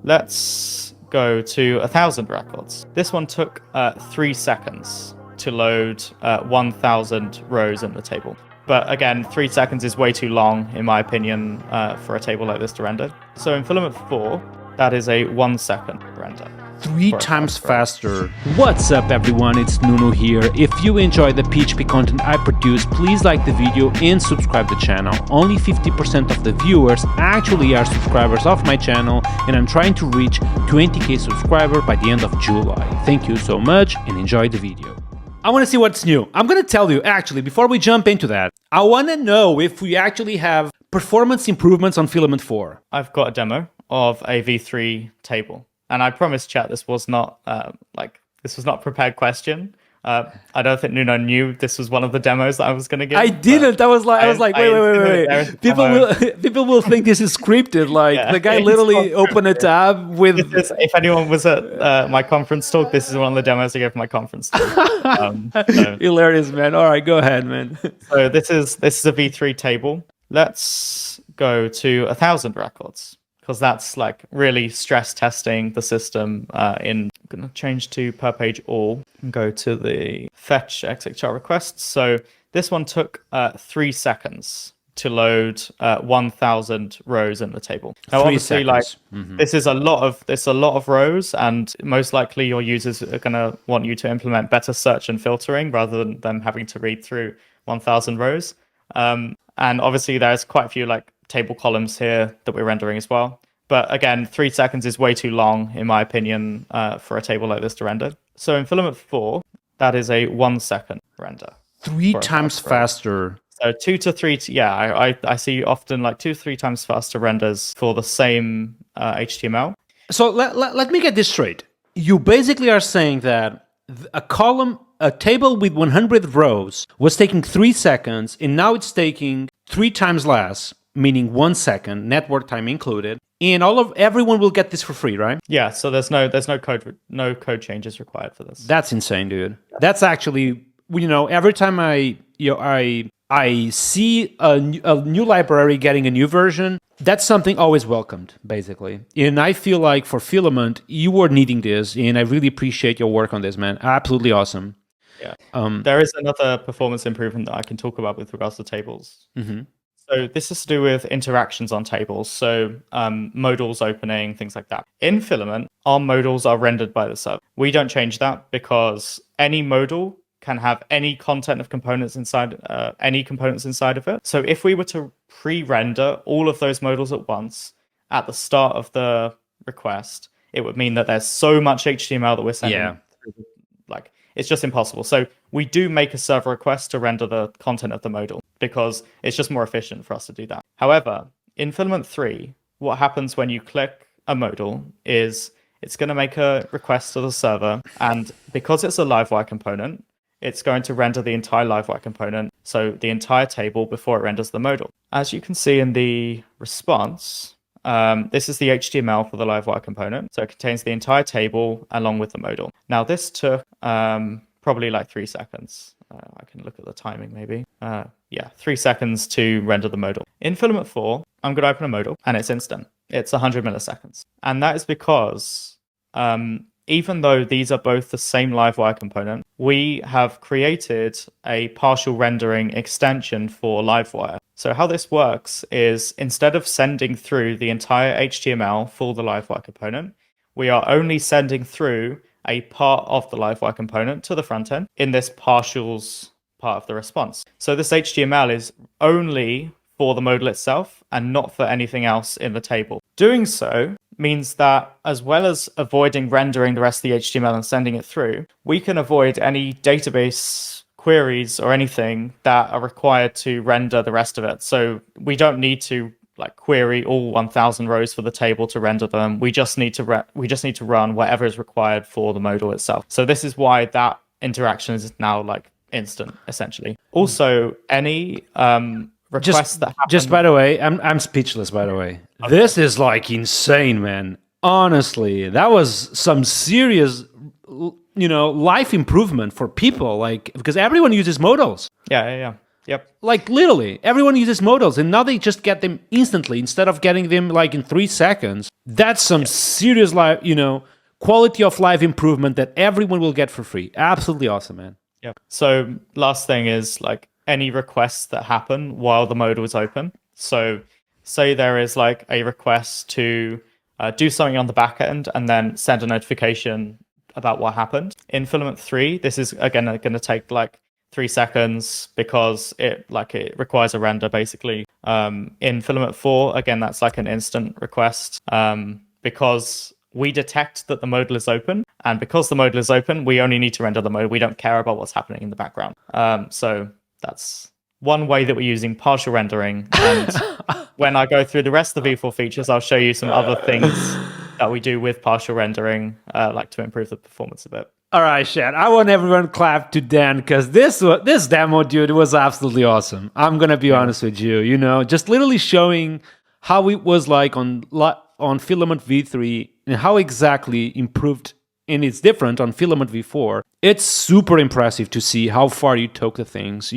Let's go to 1,000 records. This one took 3 seconds to load 1,000 rows in the table. But again, 3 seconds is way too long, in my opinion, for a table like this to render. So in Filament 4, that is a 1 second render. 3 times faster. What's up everyone, it's Nuno here. If you enjoy the PHP content I produce, please like the video and subscribe the channel. Only 50% of the viewers actually are subscribers of my channel, and I'm trying to reach 20k subscribers by the end of July. Thank you so much and enjoy the video. I want to see what's new. I'm going to tell you, actually, before we jump into that, I want to know if we actually have performance improvements on Filament 4. I've got a demo of a v3 table. And I promise, chat, this was not this was not a prepared question. I don't think Nuno knew this was one of the demos that I was going to give. I didn't. I was like, wait. People will think this is scripted. Like the guy literally opened a tab with. If anyone was at my conference talk, this is one of the demos I gave my conference talk. Hilarious, man. All right, go ahead, man. So this is a v3 table. Let's go to 1,000 records, because that's like really stress testing the system. I'm going to change to per page all and go to the fetch XHR requests. So this one took 3 seconds to load 1,000 rows in the table. Now, obviously, this is a lot of rows, and most likely your users are going to want you to implement better search and filtering rather than them having to read through 1,000 rows. And obviously, there's quite a few table columns here that we're rendering as well. But again, 3 seconds is way too long, in my opinion, for a table like this to render. So in Filament 4, that is a 1 second render. 3 times faster. So 2 to 3, I see often 2 to 3 times faster renders for the same HTML. So let me get this straight. You basically are saying that a table with 100 rows was taking 3 seconds, and now it's taking 3 times less, meaning 1 second, network time included, and everyone will get this for free, right? Yeah. So there's no code changes required for this. That's insane, dude. That's actually, every time I see a new library getting a new version, that's something always welcomed, basically. And I feel like for Filament, you were needing this, and I really appreciate your work on this, man. Absolutely awesome. Yeah. There is another performance improvement that I can talk about with regards to tables. Mm-hmm. So this is to do with interactions on tables. So modals opening, things like that. In Filament, our modals are rendered by the server. We don't change that because any modal can have any content of components inside, any components inside of it. So if we were to pre-render all of those modals at once at the start of the request, it would mean that there's so much HTML that we're sending. It's just impossible. So we do make a server request to render the content of the modal because it's just more efficient for us to do that. However, in Filament 3, what happens when you click a modal is it's going to make a request to the server, and because it's a livewire component, it's going to render the entire livewire component, so the entire table, before it renders the modal. As you can see in the response, this is the HTML for the livewire component. So it contains the entire table along with the modal. Now this took probably 3 seconds. I can look at the timing maybe. 3 seconds to render the modal. In Filament 4, I'm going to open a modal and it's instant. It's 100 milliseconds. And that is because even though these are both the same livewire component, we have created a partial rendering extension for livewire. So how this works is, instead of sending through the entire HTML for the livewire component, we are only sending through a part of the livewire component to the front end in this partials part of the response. So this HTML is only for the modal itself and not for anything else in the table. Doing so means that, as well as avoiding rendering the rest of the HTML and sending it through, we can avoid any database queries or anything that are required to render the rest of it. So we don't need to query all 1,000 rows for the table to render them. We just need to run whatever is required for the modal itself. So this is why that interaction is now instant, essentially. Also, any requests that happen... Just by the way, I'm speechless, by the way. Okay. This is insane, man. Honestly, that was some serious life improvement for people, because everyone uses modals. Yeah. Yep. Like literally, everyone uses modals, and now they just get them instantly instead of getting them like in 3 seconds. That's some serious life, quality of life improvement that everyone will get for free. Absolutely awesome, man. Yep. So last thing is like any requests that happen while the modal is open. So say there is like a request to do something on the back end and then send a notification about what happened. In Filament 3, this is again going to take like 3 seconds because it requires a render basically. In Filament 4, again, that's like an instant request because we detect that the modal is open, and because the modal is open, we only need to render the modal. We don't care about what's happening in the background. So that's one way that we're using partial rendering. And when I go through the rest of the V4 features, I'll show you some other things that we do with partial rendering, like to improve the performance a bit. All right, Shad. I want everyone to clap to Dan because this demo, dude, was absolutely awesome. I'm gonna be honest with you. Just literally showing how it was like on Filament V3 and how exactly improved and it's different on Filament V4. It's super impressive to see how far you took the things,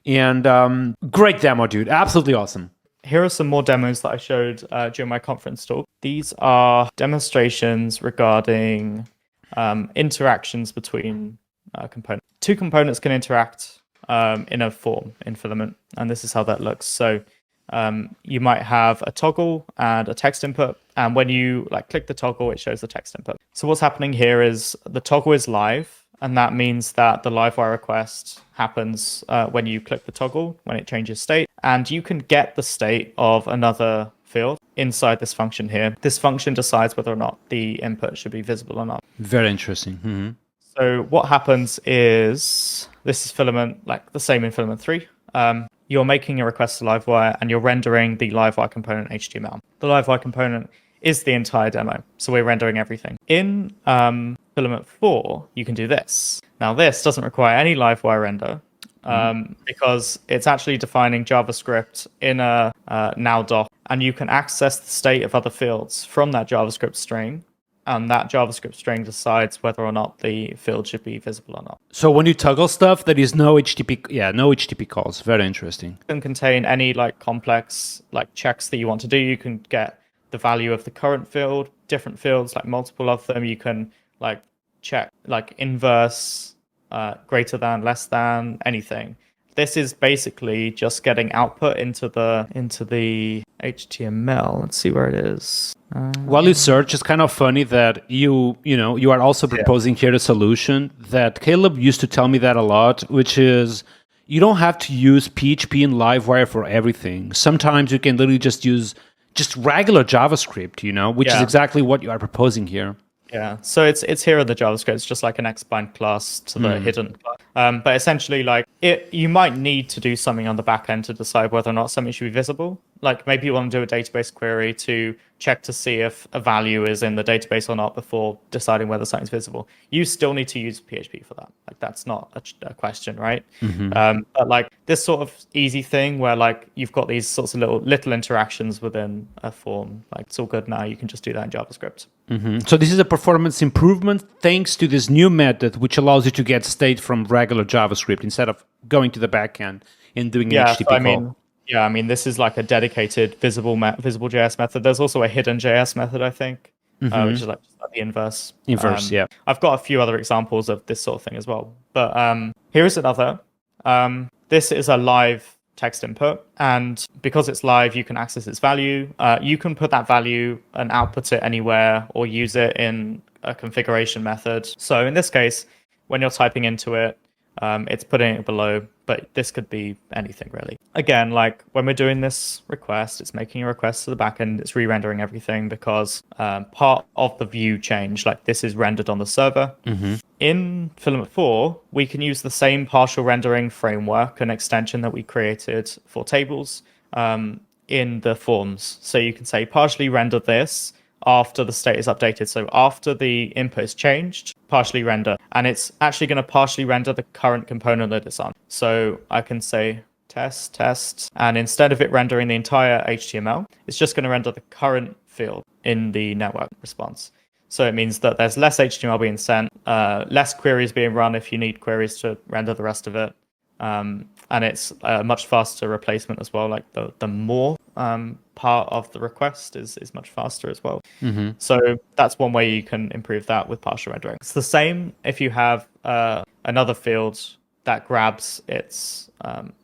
And great demo, dude. Absolutely awesome. Here are some more demos that I showed during my conference talk. These are demonstrations regarding interactions between components. Two components can interact in a form in Filament, and this is how that looks. So you might have a toggle and a text input, and when you click the toggle, it shows the text input. So what's happening here is the toggle is live, and that means that the livewire request happens when you click the toggle, when it changes state, and you can get the state of another field inside this function here. This function decides whether or not the input should be visible or not. Very interesting. Mm-hmm. So what happens is, this is Filament, like the same in Filament 3. You're making a request to Livewire and you're rendering the Livewire component HTML. The Livewire component is the entire demo, so we're rendering everything. In Filament 4, you can do this. Now this doesn't require any Livewire render, because it's actually defining JavaScript in a now doc, and you can access the state of other fields from that JavaScript string, and that JavaScript string decides whether or not the field should be visible or not. So when you toggle stuff, there is no HTTP calls. Very interesting. It can contain any complex checks that you want to do. You can get the value of the current field, different fields, multiple of them. You can check inverse, greater than, less than, anything. This is basically just getting output into the HTML. Let's see where it is. While you search, it's kind of funny that you are also proposing here a solution that Caleb used to tell me that a lot, which is you don't have to use PHP and Livewire for everything. Sometimes you can literally just use regular JavaScript, which is exactly what you are proposing here. Yeah, so it's here in the JavaScript. It's just like an Xbind class to the hidden class. But essentially, you might need to do something on the back end to decide whether or not something should be visible. Maybe you want to do a database query to check to see if a value is in the database or not before deciding whether something's visible. You still need to use PHP for that. That's not a question, right? Mm-hmm. But this sort of easy thing where you've got these sorts of little interactions within a form, it's all good now. You can just do that in JavaScript. Mm-hmm. So this is a performance improvement thanks to this new method, which allows you to get state from regular JavaScript instead of going to the backend and doing an HTTP call. I mean, this is a dedicated visible JS method. There's also a hidden JS method, I think, which is just the inverse. Inverse, yeah. I've got a few other examples of this sort of thing as well. But here is another. This is a live text input, and because it's live, you can access its value. You can put that value and output it anywhere or use it in a configuration method. So in this case, when you're typing into it, it's putting it below, but this could be anything really. Again, when we're doing this request, it's making a request to the backend, it's re-rendering everything because part of the view change, this is rendered on the server. Mm-hmm. In Filament 4, we can use the same partial rendering framework and extension that we created for tables in the forms. So you can say partially render this after the state is updated. So after the input is changed, partially render. And it's actually going to partially render the current component that it's on. So I can say test, and instead of it rendering the entire HTML, it's just going to render the current field in the network response. So it means that there's less HTML being sent, less queries being run if you need queries to render the rest of it. And it's a much faster replacement as well. Like the more part of the request is much faster as well. So that's one way you can improve that with partial rendering. It's the same if you have another field that grabs its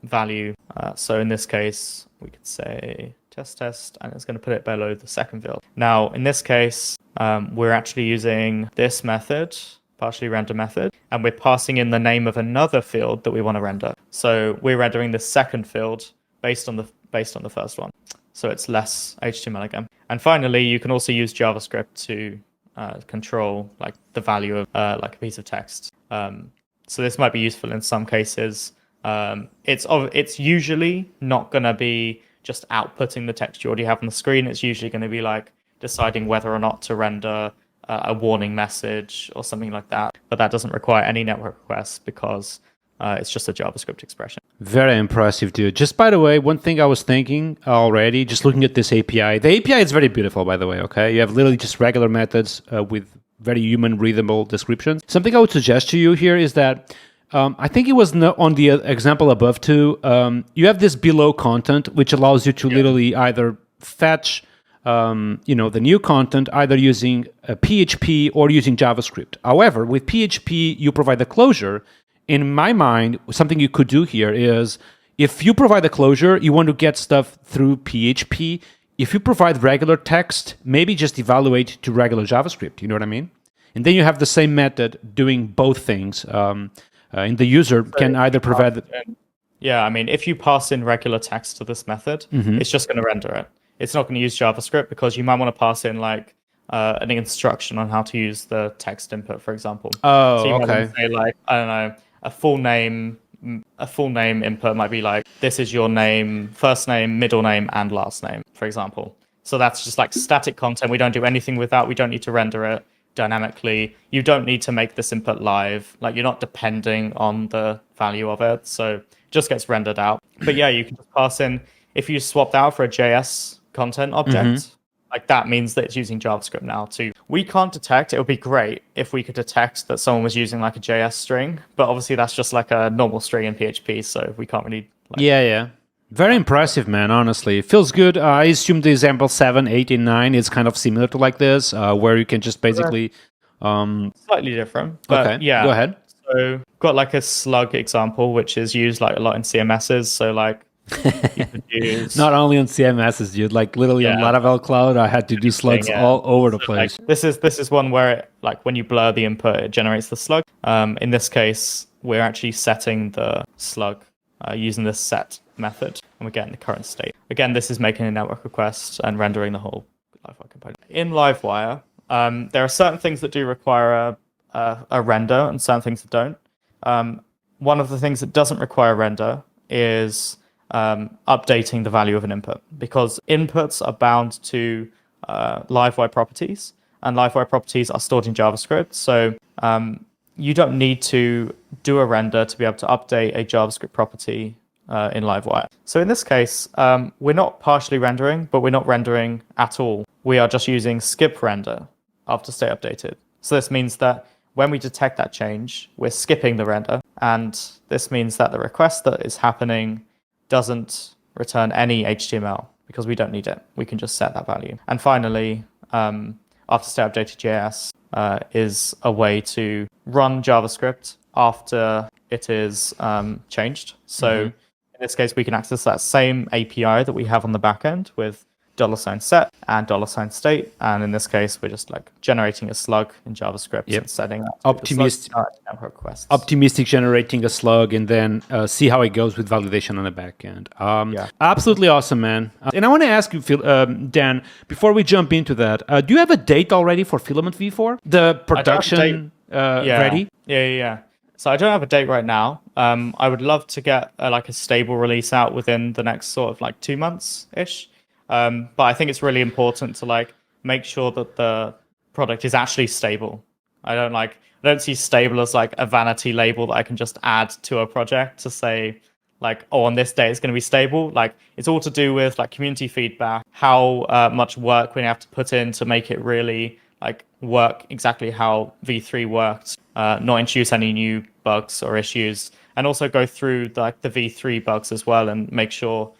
value. So in this case, we could say test, and it's going to put it below the second field. Now, in this case, we're actually using this method, partially render method, and we're passing in the name of another field that we want to render. So we're rendering the second field based on the first one. So it's less HTML again. And finally, you can also use JavaScript to control like the value of like a piece of text. So this might be useful in some cases. It's usually not going to be just outputting the text you already have on the screen. It's usually going to be like deciding whether or not to render a warning message or something like that. But that doesn't require any network requests because it's just a JavaScript expression. Very impressive, dude. Just by the way, one thing I was thinking already, just looking at this API, the API is very beautiful, by the way, okay? You have literally just regular methods with very human readable descriptions. Something I would suggest to you here is that I think it was on the example above too. You have this below content, which allows you to literally either fetch the new content either using PHP or using JavaScript. However, with PHP, you provide the closure. In my mind, something you could do here is if you provide the closure, you want to get stuff through PHP. If you provide regular text, maybe just evaluate to regular JavaScript. You know what I mean? And then you have the same method doing both things. And the user can either provide... Yeah, I mean, if you pass in regular text to this method, it's just going to render it. It's not going to use JavaScript because you might want to pass in like an instruction on how to use the text input, for example. Oh, so you okay. might want to say like, I don't know, a full name input might be like, this is your name, first name, middle name, and last name, for example. So that's just like static content. We don't do anything with that. We don't need to render it dynamically. You don't need to make this input live. Like you're not depending on the value of it. So it just gets rendered out. But yeah, you can just pass in, if you swapped out for a JS content object, like that means that it's using JavaScript now too. We can't detect, it would be great if we could detect that someone was using like a JS string, but obviously that's just like a normal string in PHP, so we can't really... Yeah. Very impressive, man, honestly. It feels good. I assume the example 7, 8, and 9 is kind of similar to like this, where you can just basically... Slightly different, but okay, yeah. Go ahead. So got like a Slug example, which is used like a lot in CMSs, so like you could use... Not only on CMSs, dude, like literally on Laravel Cloud, I had to do slugs all over the place. Like, this is one where it, like when you blur the input, it generates the slug. In this case, we're actually setting the slug using this set method, and we're getting the current state. Again, this is making a network request and rendering the whole Livewire component. In Livewire, there are certain things that do require a render and certain things that don't. One of the things that doesn't require render is updating the value of an input, because inputs are bound to Livewire properties, and Livewire properties are stored in JavaScript. So you don't need to do a render to be able to update a JavaScript property in Livewire. So in this case, we're not partially rendering, but we're not rendering at all. We are just using skip render after state updated. So this means that when we detect that change, we're skipping the render, and this means that the request that is happening doesn't return any HTML because we don't need it. We can just set that value. And finally, after state updated JS is a way to run JavaScript after it is changed. So in this case, we can access that same API that we have on the backend with $set and $state. And in this case, we're just like generating a slug in JavaScript and setting up optimistic generating a slug, and then see how it goes with validation on the back end. Absolutely awesome, man. And I want to ask you, Dan, before we jump into that, do you have a date already for Filament v4? The production ready? Yeah. So I don't have a date right now. I would love to get like a stable release out within the next sort of like 2 months-ish. But I think it's really important to like make sure that the product is actually stable. I don't see stable as like a vanity label that I can just add to a project to say like, oh, on this day it's going to be stable. Like it's all to do with like community feedback, how much work we have to put in to make it really like work exactly how V3 worked, not introduce any new bugs or issues. and also go through like the V3 bugs as well and make sure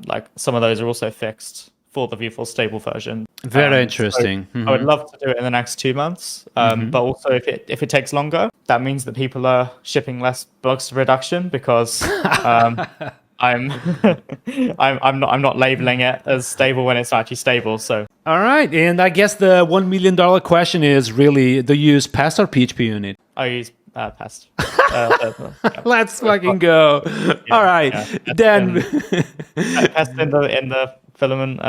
like some of those are also fixed for the V4 stable version. Very interesting. So I would love to do it in the next 2 months, but also if it takes longer, that means that people are shipping less bugs to production because I'm I'm not labeling it as stable when it's actually stable. So All right, and I guess the $1 million question is really, do you use Pest or PHP unit? I use Pest. Let's fucking go. All right, then. Pest in the filament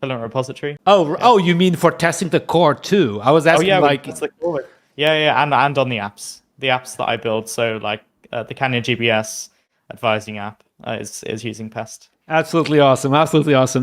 repository. Oh, you mean for testing the core too? I was asking that's the core. And on the apps that I build. So like the Canyon GBS advising app is using Pest. Absolutely awesome. Absolutely awesome.